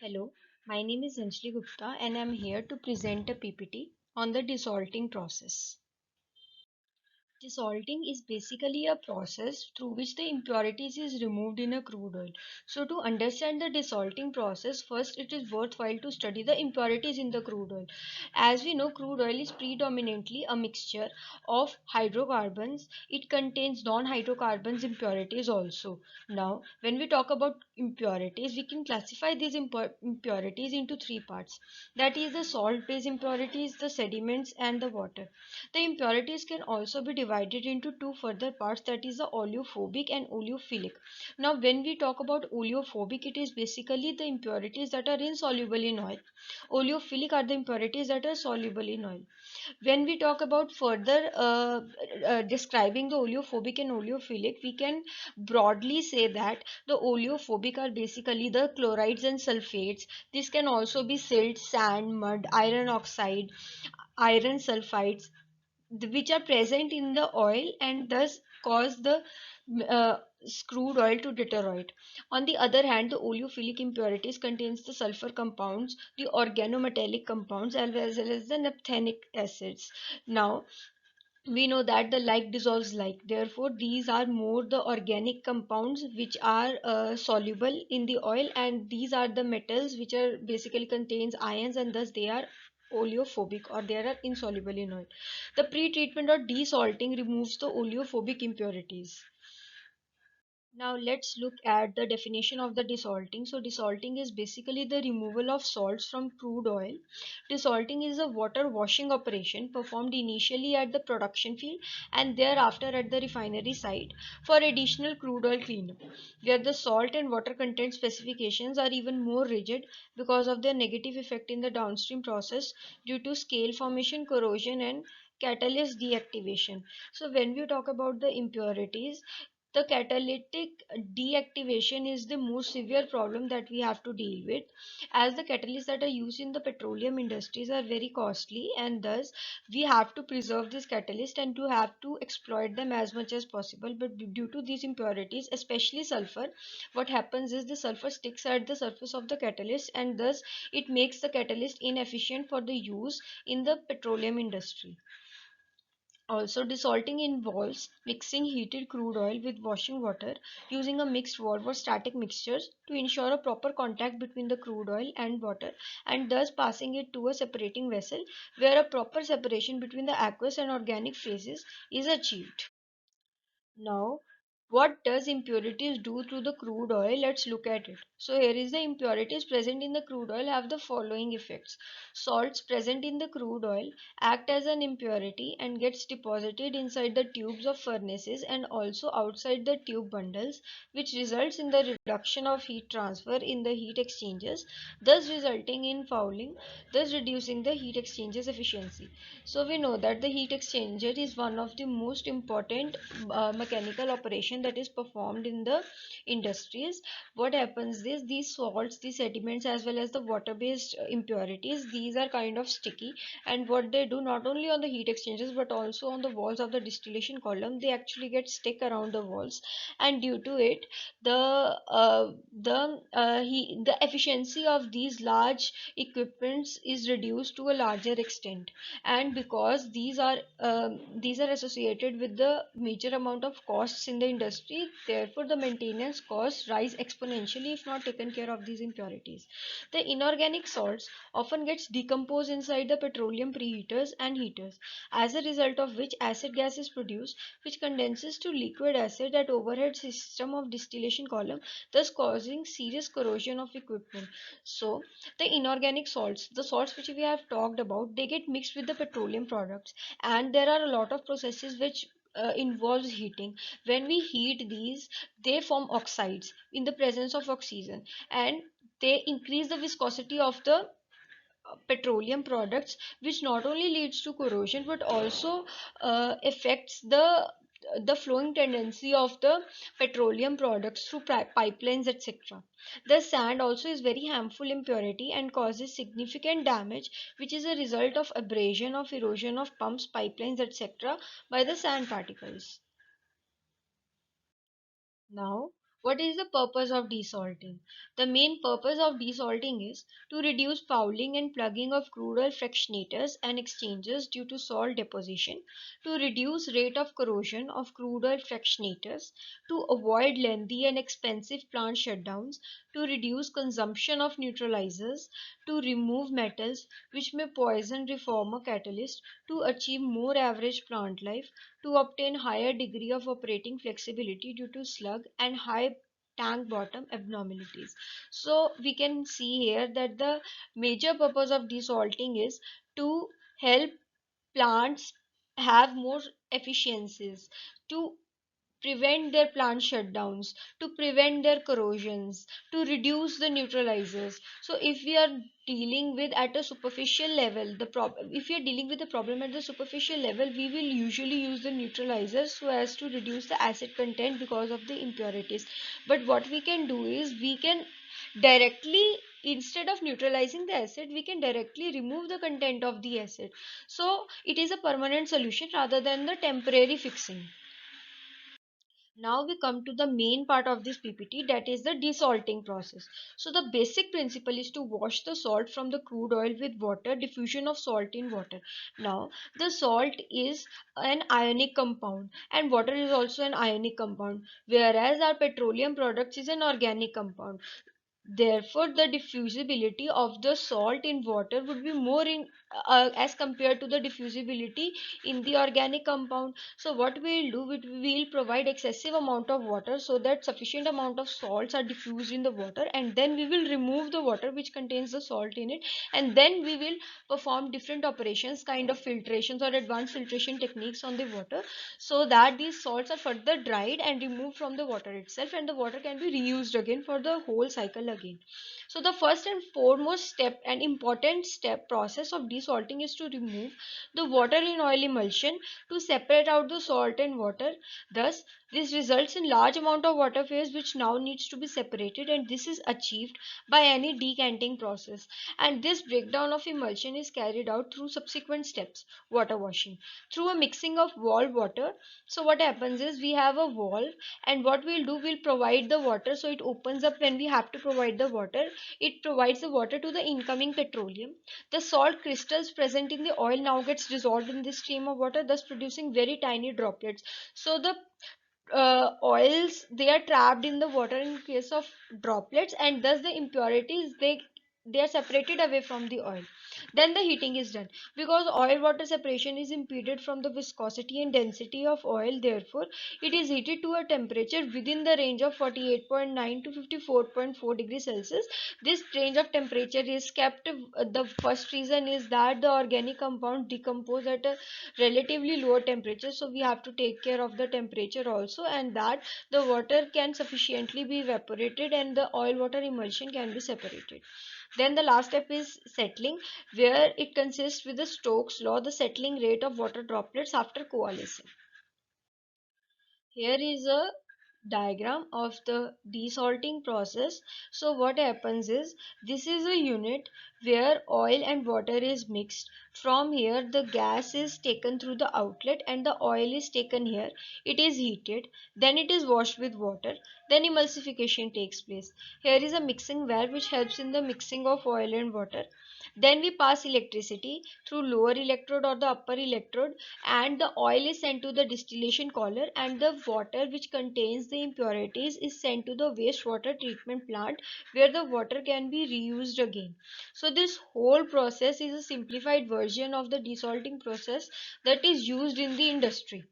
Hello, my name is Anjali Gupta and I'm here to present a PPT on the desalting process. Desalting is basically a process through which the impurities is removed in a crude oil. So to understand the desalting process, first it is worthwhile to study the impurities in the crude oil. As we know, crude oil is predominantly a mixture of hydrocarbons. It contains non-hydrocarbons impurities also. Now, when we talk about impurities, we can classify these impurities into three parts. That is the salt-based impurities, the sediments and the water. The impurities can also be divided into two further parts, that is the oleophobic and oleophilic. Now when we talk about oleophobic, it is basically the impurities that are insoluble in oil. Oleophilic are the impurities that are soluble in oil. When we talk about further describing the oleophobic and oleophilic, we can broadly say that the oleophobic are basically the chlorides and sulfates. This can also be silt, sand, mud, iron oxide, iron sulfides, which are present in the oil and thus cause the uh, crude oil to deteriorate. On the other hand, the oleophilic impurities contains the sulfur compounds, the organometallic compounds, as well as the naphthenic acids. Now, we know that the like dissolves like, therefore these are more the organic compounds which are soluble in the oil, and these are the metals which are basically contains ions and thus they are oleophobic or they are insoluble in oil. The pre-treatment or desalting removes the oleophobic impurities. Now let's look at the definition of the desalting. So desalting is basically the removal of salts from crude oil. Desalting is a water washing operation performed initially at the production field and thereafter at the refinery site for additional crude oil cleanup, where the salt and water content specifications are even more rigid because of their negative effect in the downstream process due to scale formation, corrosion and catalyst deactivation. So when we talk about the impurities, the catalytic deactivation is the most severe problem that we have to deal with, as the catalysts that are used in the petroleum industries are very costly and thus we have to preserve this catalyst and to have to exploit them as much as possible. But due to these impurities, especially sulfur, what happens is the sulfur sticks at the surface of the catalyst and thus it makes the catalyst inefficient for the use in the petroleum industry. Also, desalting involves mixing heated crude oil with washing water using a mixed valve or static mixtures to ensure a proper contact between the crude oil and water, and thus passing it to a separating vessel where a proper separation between the aqueous and organic phases is achieved. Now, what does impurities do to the crude oil? Let's look at it. So here is the impurities present in the crude oil have the following effects. Salts present in the crude oil act as an impurity and gets deposited inside the tubes of furnaces and also outside the tube bundles, which results in the reduction of heat transfer in the heat exchangers, thus resulting in fouling, thus reducing the heat exchangers efficiency. So we know that the heat exchanger is one of the most important mechanical operation that is performed in the industries. What happens is these salts, these sediments as well as the water based impurities, these are kind of sticky, and what they do not only on the heat exchangers but also on the walls of the distillation column, they actually get stick around the walls, and due to it the efficiency of these large equipments is reduced to a larger extent. And because these are associated with the major amount of costs in the industry, therefore the maintenance costs rise exponentially if not taken care of these impurities. The inorganic salts often gets decomposed inside the petroleum preheaters and heaters, as a result of which acid gas is produced, which condenses to liquid acid at overhead system of distillation column, thus causing serious corrosion of equipment. So the inorganic salts, the salts which we have talked about, they get mixed with the petroleum products, and there are a lot of processes which involves heating. When we heat these, they form oxides in the presence of oxygen, and they increase the viscosity of the petroleum products, which not only leads to corrosion but also affects the flowing tendency of the petroleum products through pipelines, etc. The sand also is very harmful impurity and causes significant damage, which is a result of abrasion of erosion of pumps, pipelines, etc. by the sand particles. Now, What is the purpose of desalting? The main purpose of desalting is to reduce fouling and plugging of crude oil fractionators and exchangers due to salt deposition, to reduce rate of corrosion of crude oil fractionators, to avoid lengthy and expensive plant shutdowns, to reduce consumption of neutralizers, to remove metals which may poison reformer catalyst, to achieve more average plant life, to obtain higher degree of operating flexibility due to slug and high tank bottom abnormalities. So we can see here that the major purpose of desalting is to help plants have more efficiencies, to prevent their plant shutdowns, to prevent their corrosions, to reduce the neutralizers. So if we are dealing with at a superficial level the problem, if we are dealing with the problem at the superficial level, we will usually use the neutralizers so as to reduce the acid content because of the impurities. But what we can do is we can directly, instead of neutralizing the acid, we can directly remove the content of the acid. So it is a permanent solution rather than the temporary fixing. Now we come to the main part of this PPT, that is the desalting process. So the basic principle is to wash the salt from the crude oil with water, diffusion of salt in water. Now the salt is an ionic compound and water is also an ionic compound, whereas our petroleum products is an organic compound. Therefore, the diffusibility of the salt in water would be more in as compared to the diffusibility in the organic compound. So what we will do, we will provide excessive amount of water so that sufficient amount of salts are diffused in the water, and then we will remove the water which contains the salt in it, and then we will perform different operations, kind of filtrations or advanced filtration techniques on the water, so that these salts are further dried and removed from the water itself, and the water can be reused again for the whole cycle again. So the first and foremost step and important step process of desalting is to remove the water in oil emulsion to separate out the salt and water. Thus this results in large amount of water phase which now needs to be separated, and this is achieved by any decanting process, and this breakdown of emulsion is carried out through subsequent steps: water washing through a mixing of valve water. So what happens is we have a valve, and what we'll do, we'll provide the water, so it opens up when we have to provide the water. It provides the water to the incoming petroleum. The salt crystals present in the oil now gets dissolved in this stream of water, thus producing very tiny droplets. So the oils, they are trapped in the water in case of droplets, and thus the impurities, they are separated away from the oil. Then the heating is done. Because oil water separation is impeded from the viscosity and density of oil, therefore it is heated to a temperature within the range of 48.9 to 54.4 degrees Celsius. This range of temperature is kept. The first reason is that the organic compound decompose at a relatively lower temperature, so we have to take care of the temperature also, and that the water can sufficiently be evaporated and the oil water emulsion can be separated. Then the last step is settling, where it consists with the Stokes law, the settling rate of water droplets after coalescing. Here is a diagram of the desalting process. So what happens is, this is a unit where oil and water is mixed. From here the gas is taken through the outlet and the oil is taken here. It is heated, then it is washed with water, then emulsification takes place. Here is a mixing valve which helps in the mixing of oil and water. Then we pass electricity through lower electrode or the upper electrode, and the oil is sent to the distillation collar, and the water which contains the impurities is sent to the wastewater treatment plant, where the water can be reused again. So this whole process is a simplified version of the desalting process that is used in the industry.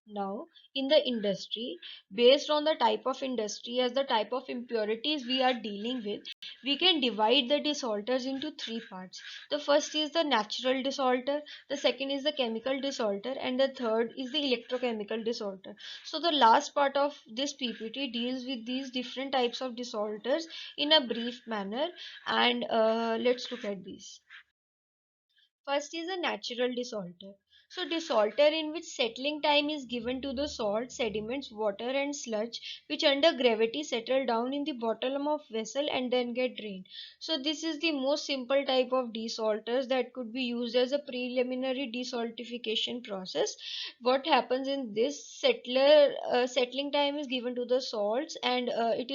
Now, in the industry, based on the type of industry, as the type of impurities we are dealing with, we can divide the desalters into three parts. The first is the natural desalter, the second is the chemical desalter, and the third is the electrochemical desalter. So the last part of this PPT deals with these different types of desalters in a brief manner, and let's look at these. First is a natural desalter. So desalter, in which settling time is given to the salt, sediments, water and sludge which under gravity settle down in the bottom of vessel and then get drained. So this is the most simple type of desalters that could be used as a preliminary desaltification process. What happens in this settling time is given to the salts, and it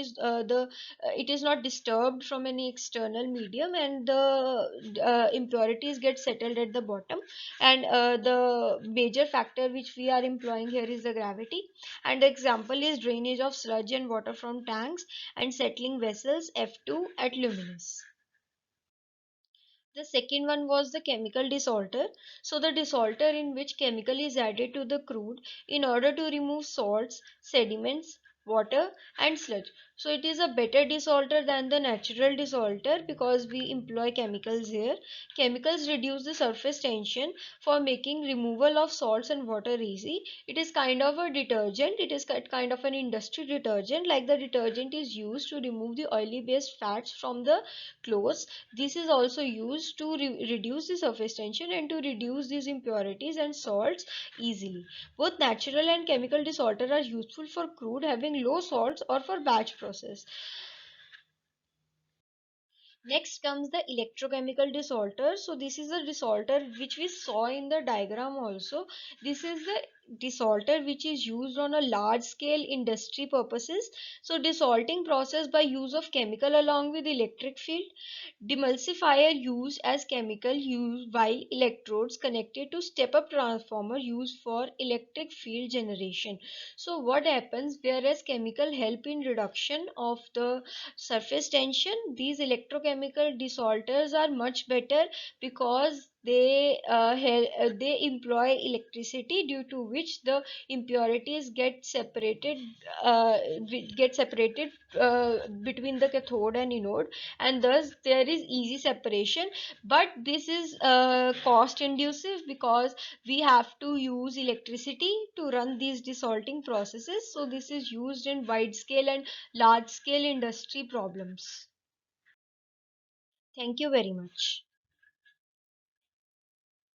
is not disturbed from any external medium, and the impurities get settled at the bottom. And the major factor which we are employing here is the gravity, and the example is drainage of sludge and water from tanks and settling vessels F2 at Luminous. The second one was the chemical desalter. So the desalter, in which chemical is added to the crude in order to remove salts, sediments, water and sludge. So it is a better desalter than the natural desalter because we employ chemicals here. Chemicals reduce the surface tension for making removal of salts and water easy. It is kind of a detergent. It is kind of an industry detergent, like the detergent is used to remove the oily based fats from the clothes. This is also used to reduce the surface tension and to reduce these impurities and salts easily. Both natural and chemical desalter are useful for crude having low salts or for batch process. Next comes the electrochemical desalter. So this is a desalter which we saw in the diagram also. This is the desalter which is used on a large scale industry purposes. So desalting process by use of chemical along with electric field. Demulsifier used as chemical used while electrodes connected to step up transformer used for electric field generation. So what happens, whereas chemical help in reduction of the surface tension, these electrochemical desalters are much better because they employ electricity, due to which the impurities get separated between the cathode and anode, and thus there is easy separation. But this is cost inducive because we have to use electricity to run these desalting processes. So this is used in wide scale and large scale industry problems. Thank you very much.